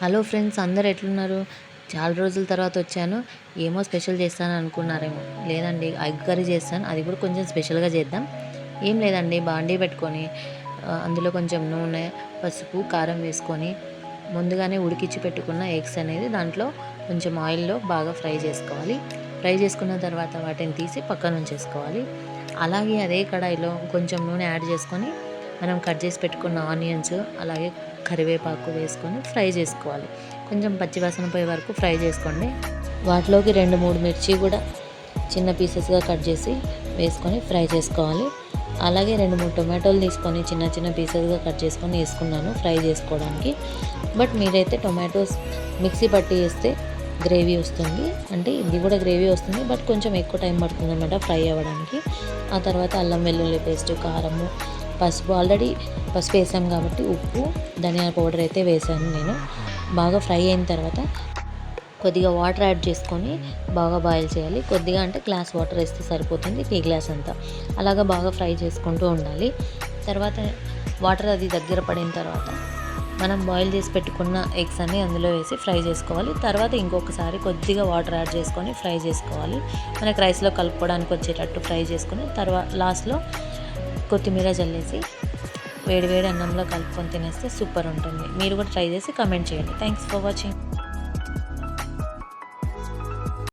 Hello friends, అందరు ఎట్లున్నారు? చాలా రోజుల తర్వాత వచ్చాను. ఏమో స్పెషల్ చేస్తాను అనుకున్నారేమో. లేదండి, ఎగ్ కర్రీ చేస్తాను. అది కూడా కొంచెం స్పెషల్గా చేద్దాం. ఏం లేదండి, బాండీ పెట్టుకొని అందులో కొంచెం నూనె, పసుపు, కారం వేసుకొని ముందుగానే ఉడికించి పెట్టుకున్న ఎగ్స్ అనేది దాంట్లో కొంచెం ఆయిల్లో బాగా ఫ్రై చేసుకోవాలి. ఫ్రై చేసుకున్న తర్వాత వాటిని తీసి పక్కన ఉంచేసుకోవాలి. అలాగే అదే కడాయిలో కొంచెం నూనె యాడ్ చేసుకొని మనం కట్ చేసి పెట్టుకున్న ఆనియన్స్, అలాగే కరివేపాకు వేసుకొని ఫ్రై చేసుకోవాలి. కొంచెం పచ్చివాసన పోయే వరకు ఫ్రై చేసుకోండి. వాటిలోకి 2-3 మిర్చి కూడా చిన్న పీసెస్గా కట్ చేసి వేసుకొని ఫ్రై చేసుకోవాలి. అలాగే 2-3 టొమాటోలు తీసుకొని చిన్న చిన్న పీసెస్గా కట్ చేసుకొని వేసుకున్నాను ఫ్రై చేసుకోవడానికి. బట్ మీరైతే టొమాటోస్ మిక్సీ పట్టి వేస్తే గ్రేవీ వస్తుంది, అంటే ఇది కూడా గ్రేవీ వస్తుంది, బట్ కొంచెం ఎక్కువ టైం పడుతుంది అన్నమాట ఫ్రై అవ్వడానికి. ఆ తర్వాత అల్లం వెల్లుల్లి పేస్ట్, కారము, పసుపు, ఆల్రెడీ పసుపు వేసాం కాబట్టి ఉప్పు, ధనియాల పౌడర్ అయితే వేసాను నేను. బాగా ఫ్రై అయిన తర్వాత కొద్దిగా వాటర్ యాడ్ చేసుకొని బాగా బాయిల్ చేయాలి. కొద్దిగా అంటే గ్లాస్ వాటర్ వేస్తే సరిపోతుంది, టీ గ్లాస్ అంతా. అలాగా బాగా ఫ్రై చేసుకుంటూ ఉండాలి. తర్వాత వాటర్ అది దగ్గర పడిన తర్వాత మనం బాయిల్ చేసి పెట్టుకున్న ఎగ్స్ అన్ని అందులో వేసి ఫ్రై చేసుకోవాలి. తర్వాత ఇంకొకసారి కొద్దిగా వాటర్ యాడ్ చేసుకొని ఫ్రై చేసుకోవాలి. మనకి రైస్లో కలుపుకోవడానికి వచ్చేటట్టు ఫ్రై చేసుకొని తర్వాత లాస్ట్లో కొత్తిమీర జల్లేసి వేడి వేడి అన్నంలో కలుపుకొని తినేస్తే సూపర్ ఉంటుంది. మీరు కూడా ట్రై చేసి కమెంట్ చేయండి. Thanks for watching.